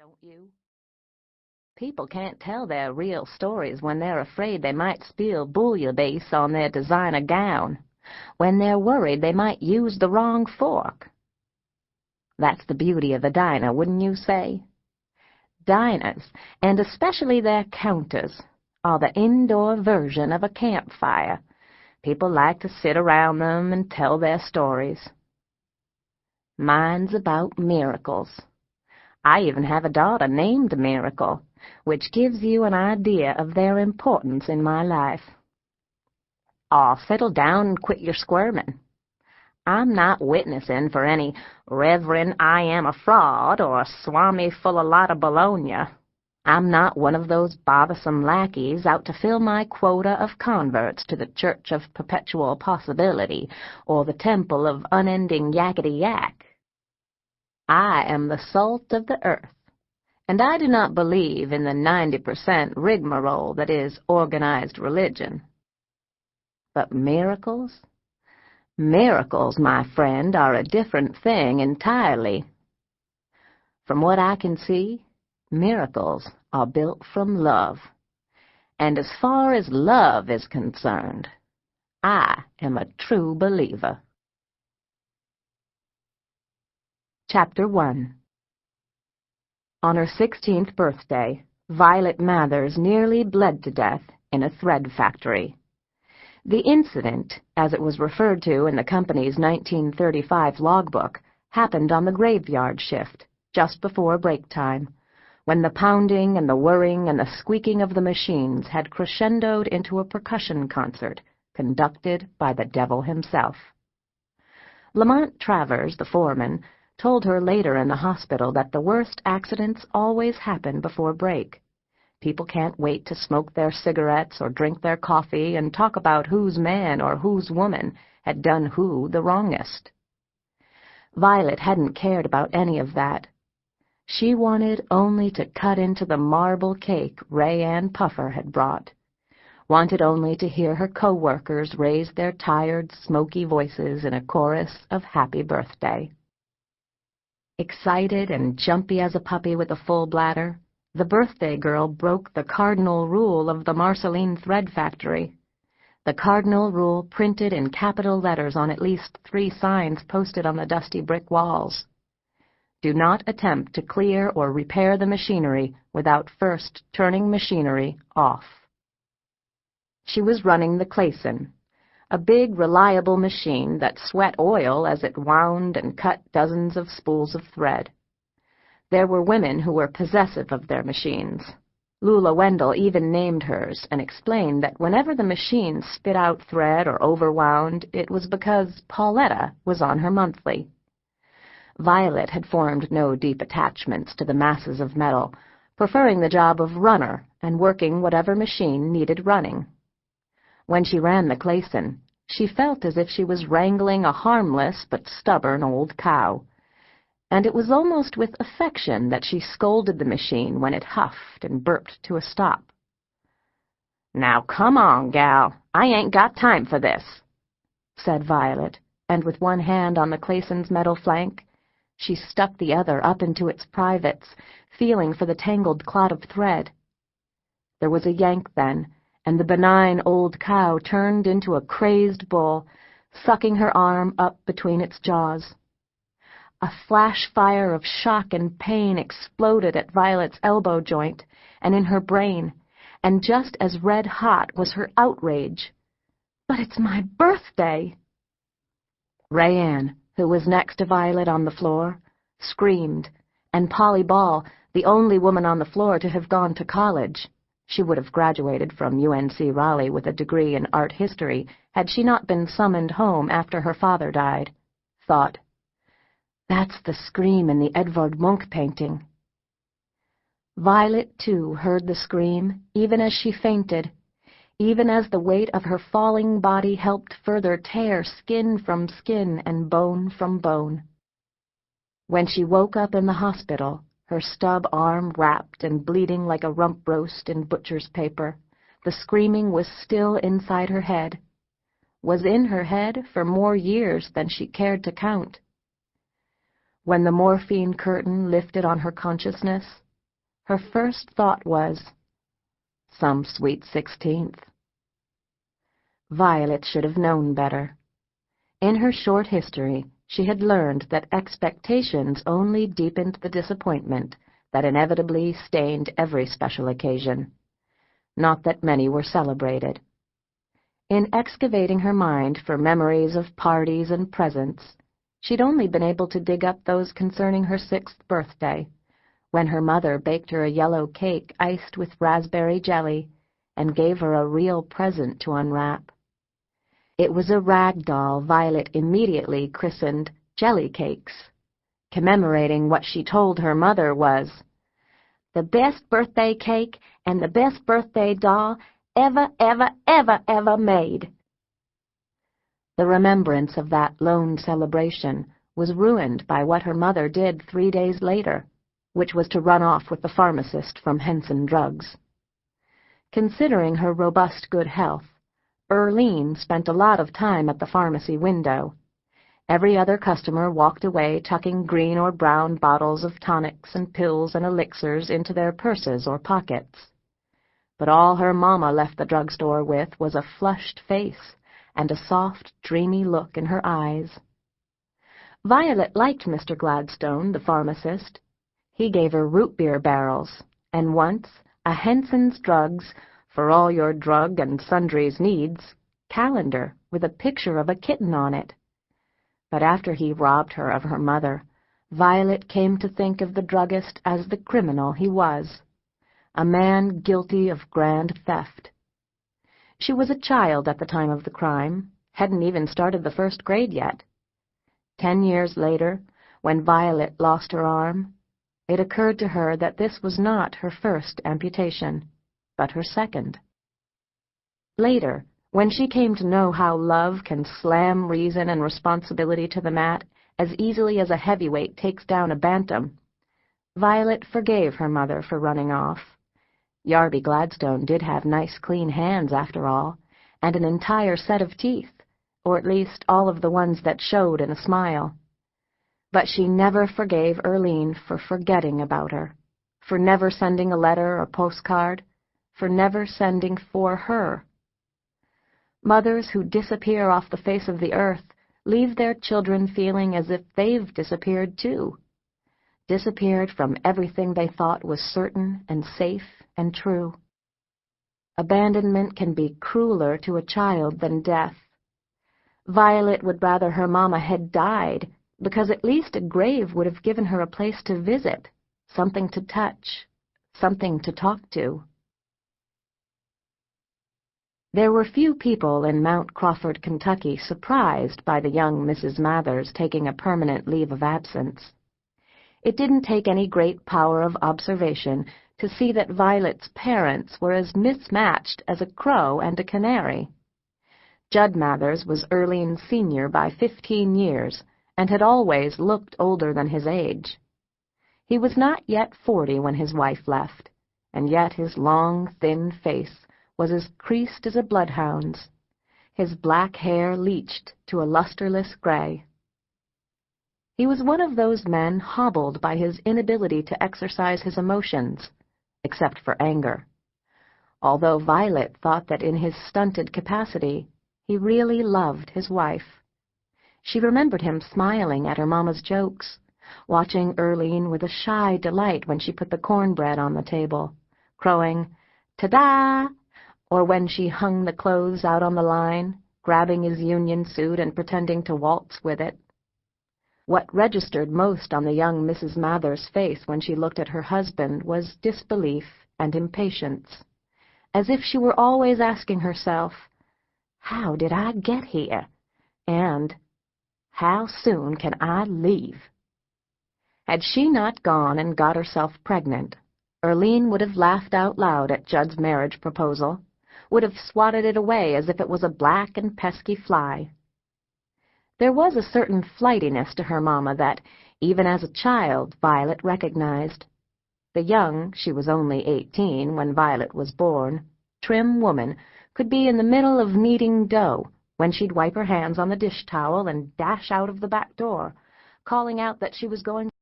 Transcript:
don't you? People can't tell their real stories when they're afraid they might spill bouillabaisse on their designer gown, when they're worried they might use the wrong fork. That's the beauty of a diner, wouldn't you say? Diners, and especially their counters, are the indoor version of a campfire. People like to sit around them and tell their stories. Mine's about miracles. I even have a daughter named Miracle, which gives you an idea of their importance in my life. Aw, settle down and quit your squirming. I'm not witnessing for any Reverend I am a fraud or Swami full a lot of bologna. I'm not one of those bothersome lackeys out to fill my quota of converts to the Church of Perpetual Possibility or the Temple of Unending Yakety-Yak. I am the salt of the earth, and I do not believe in the 90% rigmarole that is organized religion. But miracles? Miracles, my friend, are a different thing entirely. From what I can see, miracles are built from love. And as far as love is concerned, I am a true believer. Chapter 1. On her 16th birthday, Violet Mathers nearly bled to death in a thread factory. The incident, as it was referred to in the company's 1935 logbook, happened on the graveyard shift, just before break time, when the pounding and the whirring and the squeaking of the machines had crescendoed into a percussion concert conducted by the devil himself. Lamont Travers, the foreman, told her later in the hospital that the worst accidents always happen before break. People can't wait to smoke their cigarettes or drink their coffee and talk about whose man or whose woman had done who the wrongest. Violet hadn't cared about any of that. She wanted only to cut into the marble cake Ray Ann Puffer had brought, wanted only to hear her co-workers raise their tired, smoky voices in a chorus of happy birthday. Excited and jumpy as a puppy with a full bladder, the birthday girl broke the cardinal rule of the Marceline Thread Factory. The cardinal rule printed in capital letters on at least 3 signs posted on the dusty brick walls. Do not attempt to clear or repair the machinery without first turning machinery off. She was running the Clayson, a big, reliable machine that sweat oil as it wound and cut dozens of spools of thread. There were women who were possessive of their machines. Lula Wendell even named hers and explained that whenever the machine spit out thread or overwound, it was because Pauletta was on her monthly. Violet had formed no deep attachments to the masses of metal, preferring the job of runner and working whatever machine needed running. When she ran the Clayson, she felt as if she was wrangling a harmless but stubborn old cow, and it was almost with affection that she scolded the machine when it huffed and burped to a stop. "Now come on, gal, I ain't got time for this," said Violet, and with one hand on the Clayson's metal flank, she stuck the other up into its privates, feeling for the tangled clot of thread. There was a yank then, and the benign old cow turned into a crazed bull, sucking her arm up between its jaws. A flash fire of shock and pain exploded at Violet's elbow joint and in her brain, and just as red-hot was her outrage. "But it's my birthday!" Ray Ann, who was next to Violet on the floor, screamed, and Polly Ball, the only woman on the floor to have gone to college — she would have graduated from UNC Raleigh with a degree in art history had she not been summoned home after her father died — thought, "That's the scream in the Edvard Munch painting." Violet, too, heard the scream, even as she fainted, even as the weight of her falling body helped further tear skin from skin and bone from bone. When she woke up in the hospital, her stub arm wrapped and bleeding like a rump roast in butcher's paper, the screaming was still inside her head, was in her head for more years than she cared to count. When the morphine curtain lifted on her consciousness, her first thought was, "Some sweet 16th." Violet should have known better. In her short history, she had learned that expectations only deepened the disappointment that inevitably stained every special occasion, not that many were celebrated. In excavating her mind for memories of parties and presents, she'd only been able to dig up those concerning her 6th birthday, when her mother baked her a yellow cake iced with raspberry jelly and gave her a real present to unwrap. It was a rag doll Violet immediately christened Jelly Cakes, commemorating what she told her mother was the best birthday cake and the best birthday doll ever made. The remembrance of that lone celebration was ruined by what her mother did 3 days later, which was to run off with the pharmacist from Henson Drugs. Considering her robust good health, Earline spent a lot of time at the pharmacy window. Every other customer walked away tucking green or brown bottles of tonics and pills and elixirs into their purses or pockets. But all her mama left the drugstore with was a flushed face and a soft, dreamy look in her eyes. Violet liked Mr. Gladstone, the pharmacist. He gave her root beer barrels, and once a Henson's Drugs, for all your drug and sundries needs, calendar with a picture of a kitten on it. But after he robbed her of her mother, Violet came to think of the druggist as the criminal he was, a man guilty of grand theft. She was a child at the time of the crime, hadn't even started the 1st grade yet. 10 years later, when Violet lost her arm, it occurred to her that this was not her first amputation, but her second. Later, when she came to know how love can slam reason and responsibility to the mat as easily as a heavyweight takes down a bantam, Violet forgave her mother for running off. Yarby Gladstone did have nice clean hands after all, and an entire set of teeth, or at least all of the ones that showed in a smile. But she never forgave Earline for forgetting about her, for never sending a letter or postcard, for never sending for her. Mothers who disappear off the face of the earth leave their children feeling as if they've disappeared too, disappeared from everything they thought was certain and safe and true. Abandonment can be crueler to a child than death. Violet would rather her mama had died, because at least a grave would have given her a place to visit, something to touch, something to talk to. There were few people in Mount Crawford, Kentucky, surprised by the young Mrs. Mathers taking a permanent leave of absence. It didn't take any great power of observation to see that Violet's parents were as mismatched as a crow and a canary. Judd Mathers was Earline's senior by 15 years, and had always looked older than his age. He was not yet 40 when his wife left, and yet his long, thin face was as creased as a bloodhound's, his black hair leached to a lusterless gray. He was one of those men hobbled by his inability to exercise his emotions, except for anger, although Violet thought that in his stunted capacity he really loved his wife. She remembered him smiling at her mama's jokes, watching Earline with a shy delight when she put the cornbread on the table, crowing, "Ta-da!" or when she hung the clothes out on the line, grabbing his union suit and pretending to waltz with it. What registered most on the young Mrs. Mathers' face when she looked at her husband was disbelief and impatience, as if she were always asking herself, "How did I get here?" and "How soon can I leave?" Had she not gone and got herself pregnant, Earline would have laughed out loud at Judd's marriage proposal, would have swatted it away as if it was a black and pesky fly. There was a certain flightiness to her mama that, even as a child, Violet recognized. The young, she was only 18 when Violet was born, trim woman could be in the middle of kneading dough when she'd wipe her hands on the dish towel and dash out of the back door, calling out that she was going